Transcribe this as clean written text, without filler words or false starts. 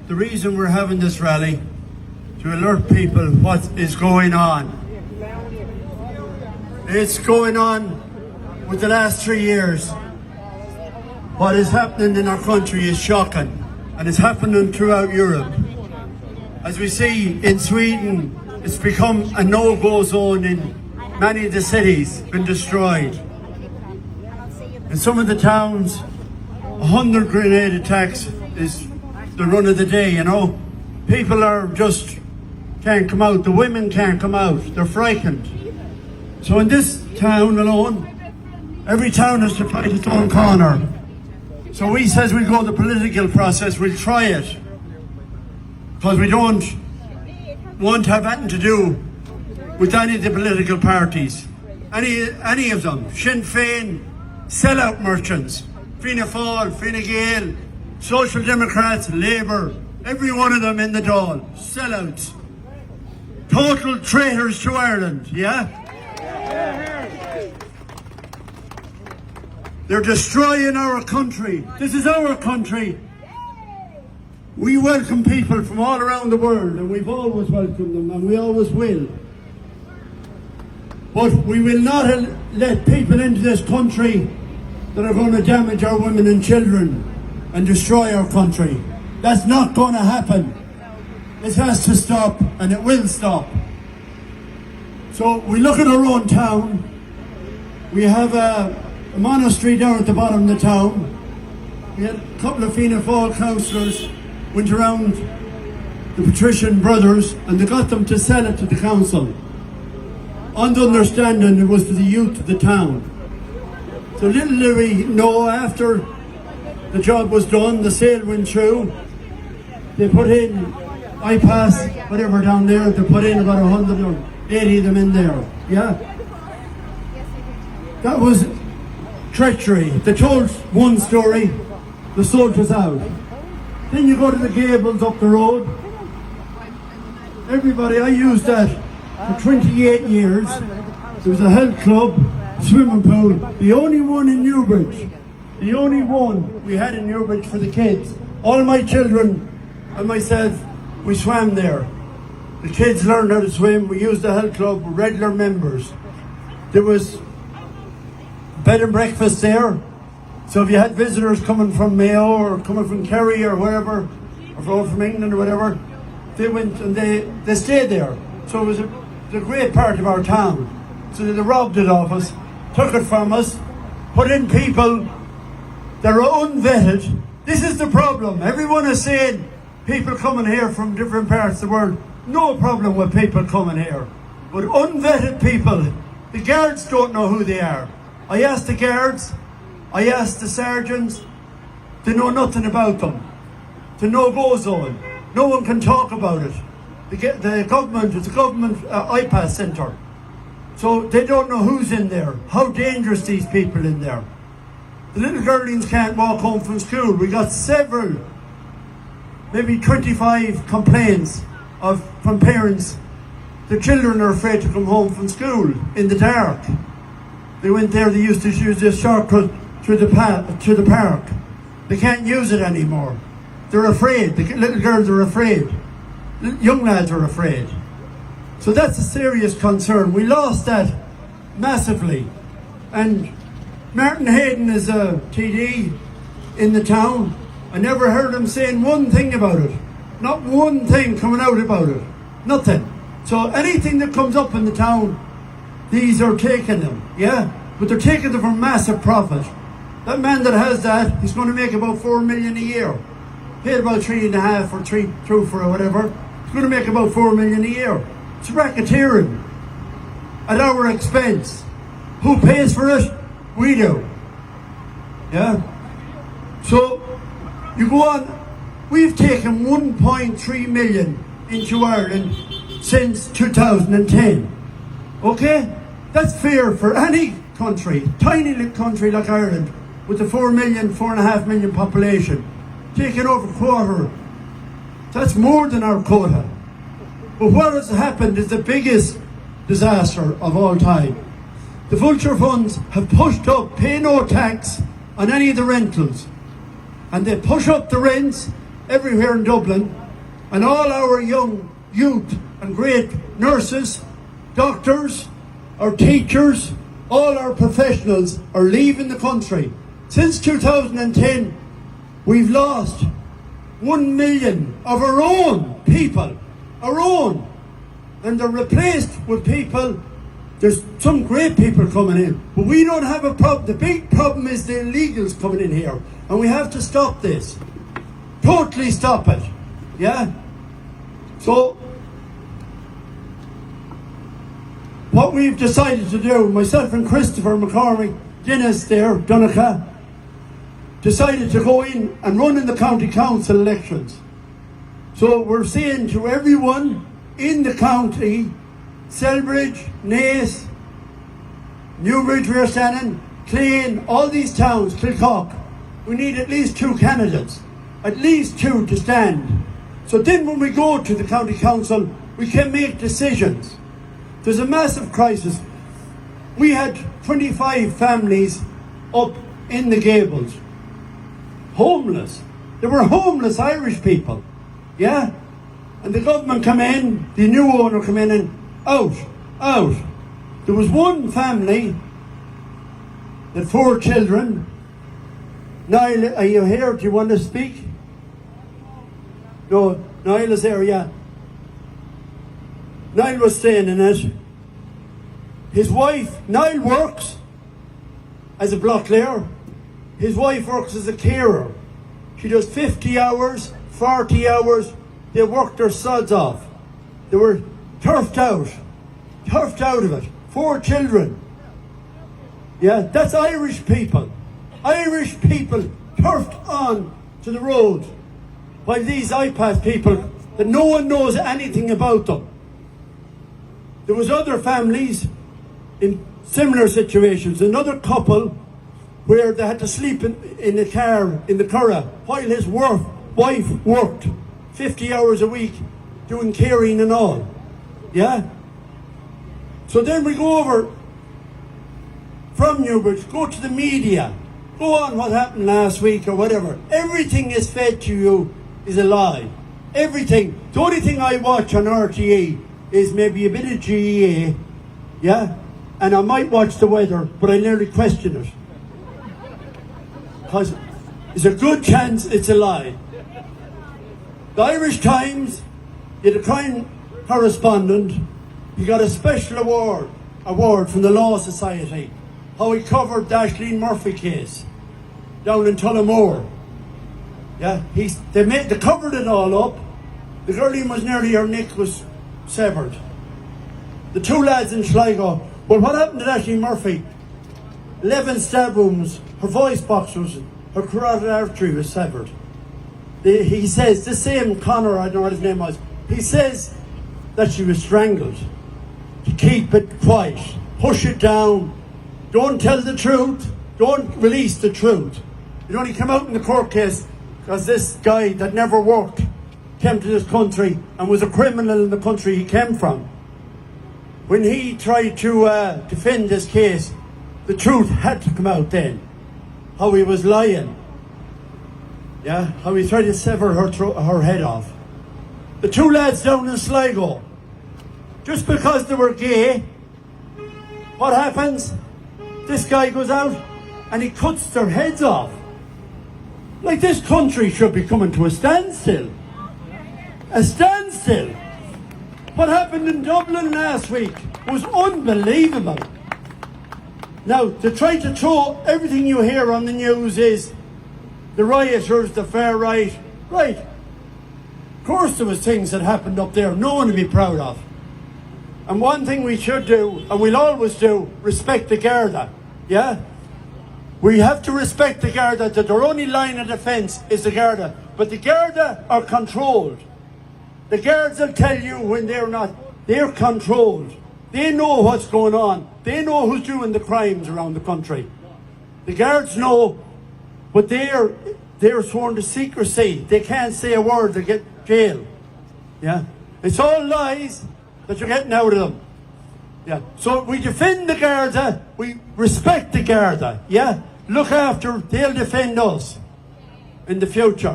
the reason we're having this rally, to alert people what is going on. It's going on with the last 3 years. What is happening in our country is shocking, and it's happening throughout Europe. As we see in Sweden, it's become a no-go zone in many of the cities, been destroyed. In some of the towns, 100 grenade attacks is the run of the day, you know. People are just can't come out. The women can't come out. They're frightened. So in this town alone, every town has to fight its own corner. So we says we'll go the political process, we'll try it. Because we don't want to have anything to do with any of the political parties. Any of them. Sinn Féin, sellout merchants, Fianna Fáil, Fine Gael, Social Democrats, Labour, every one of them in the Dáil, sellouts. Total traitors to Ireland, yeah? They're destroying our country. This is our country. We welcome people from all around the world, and we've always welcomed them, and we always will. But we will not let people into this country that are going to damage our women and children and destroy our country. That's not going to happen. It has to stop, and it will stop. So we look at our own town. We have a monastery down at the bottom of the town. We had a couple of Fianna Fáil councillors went around the patrician brothers and they got them to sell it to the council, on the understanding it was for the youth of the town. So little did we know, after the job was done, the sale went through, they put in bypass, whatever down there, they put in about 180 of them in there, yeah? That was treachery. They told one story, the sold us out. Then you go to the Gables up the road. Everybody, I used that for 28 years. There was a health club, swimming pool, the only one in Newbridge. The only one we had in Newbridge for the kids. All my children and myself, we swam there. The kids learned how to swim. We used the health club, regular members. There was bed and breakfast there. So if you had visitors coming from Mayo or coming from Kerry or wherever, or from England or whatever, they went and they stayed there. So it was a great part of our town. So they robbed it off us, took it from us, put in people that are unvetted. This is the problem. Everyone is saying people coming here from different parts of the world. No problem with people coming here. But unvetted people, the guards don't know who they are. I asked the guards, I asked the sergeants, they know nothing about them. It's a no-go zone. No one can talk about it. The government, it's a government IPAS centre. So they don't know who's in there, how dangerous these people in there. The little girlings can't walk home from school. We got several, maybe 25 complaints from parents. The children are afraid to come home from school in the dark. They went there, they used to use this shortcut to the park. They can't use it anymore. They're afraid. The little girls are afraid. Young lads are afraid. So that's a serious concern. We lost that massively. And Martin Hayden is a TD in the town. I never heard him saying one thing about it. Not one thing coming out about it. Nothing. So anything that comes up in the town, these are taking them, yeah? But they're taking them for massive profit. That man that has that, he's going to make about 4 million a year. Paid about 3.5 or 3 for or whatever. He's going to make about 4 million a year. It's racketeering at our expense. Who pays for it? We do. Yeah? So, you go on, we've taken 1.3 million into Ireland since 2010. Okay? That's fair for any country, tiny little country like Ireland, with a 4.5 million population, taking over a quarter. That's more than our quota. But what has happened is the biggest disaster of all time. The vulture funds have pushed up, pay no tax on any of the rentals. And they push up the rents, everywhere in Dublin, and all our young youth and great nurses, doctors, our teachers, all our professionals are leaving the country. Since 2010, we've lost 1 million of our own people, our own, and they're replaced with people. There's some great people coming in, but we don't have a problem. The big problem is the illegals coming in here, and we have to stop this. Totally stop it. Yeah? So, what we've decided to do, myself and Christopher McCormick, Dennis there, Donica, decided to go in and run in the county council elections. So we're saying to everyone in the county, Selbridge, Naas, Newbridge, we're standing, Clane, all these towns, Kilcock, we need at least 2 candidates, at least 2 to stand. So then when we go to the county council, we can make decisions. There's a massive crisis. We had 25 families up in the Gables, homeless. They were homeless Irish people, yeah? And the government come in, the new owner come in and out. There was one family that 4 children. Niall, are you here? Do you want to speak? No, Niall is there, yeah. Niall was staying in it. His wife, Niall works as a block layer. His wife works as a carer. She does 50 hours, 40 hours. They worked their sods off. They were turfed out of it. 4 children. Yeah, that's Irish people. Irish people turfed on to the road by these iPath people that no one knows anything about them. There was other families in similar situations. Another couple where they had to sleep in a car in the Curragh while his wife worked 50 hours a week doing caring and all. Yeah? So then we go over from Newbridge, go to the media, go on what happened last week or whatever. Everything is fed to you is a lie. Everything. The only thing I watch on RTE is maybe a bit of GEA, yeah? And I might watch the weather, but I nearly question it. Because there's a good chance it's a lie. The Irish Times did a crime correspondent. He got a special award from the Law Society. How he covered the Ashleen Murphy case down in Tullamore. Yeah, they covered it all up. The girl was nearly, her neck was severed. The 2 lads in Sligo. Well, what happened to Ashleen Murphy? 11 stab wounds. Her voice box her carotid artery was severed. He says, the same Connor, I don't know what his name was, he says that she was strangled. To keep it quiet, push it down, don't tell the truth, don't release the truth. It only came out in the court case because this guy that never worked came to this country and was a criminal in the country he came from. When he tried to defend this case, the truth had to come out then. How he was lying. Yeah, how he tried to sever her head off. The 2 lads down in Sligo, just because they were gay, what happens? This guy goes out and he cuts their heads off. Like, this country should be coming to a standstill. A standstill. What happened in Dublin last week was unbelievable. Now, to try to throw everything you hear on the news is the rioters, the far right. Right. Of course there was things that happened up there no one to be proud of. And one thing we should do, and we'll always do, respect the Garda. Yeah? We have to respect the Garda, that their only line of defence is the Garda. But the Garda are controlled. The guards will tell you when they're not. They're controlled. They know what's going on. They know who's doing the crimes around the country. The guards know, but they're sworn to secrecy. They can't say a word, they get jailed. Yeah? It's all lies that you're getting out of them. Yeah. So we defend the Garda, we respect the Garda. Yeah? Look after, they'll defend us in the future.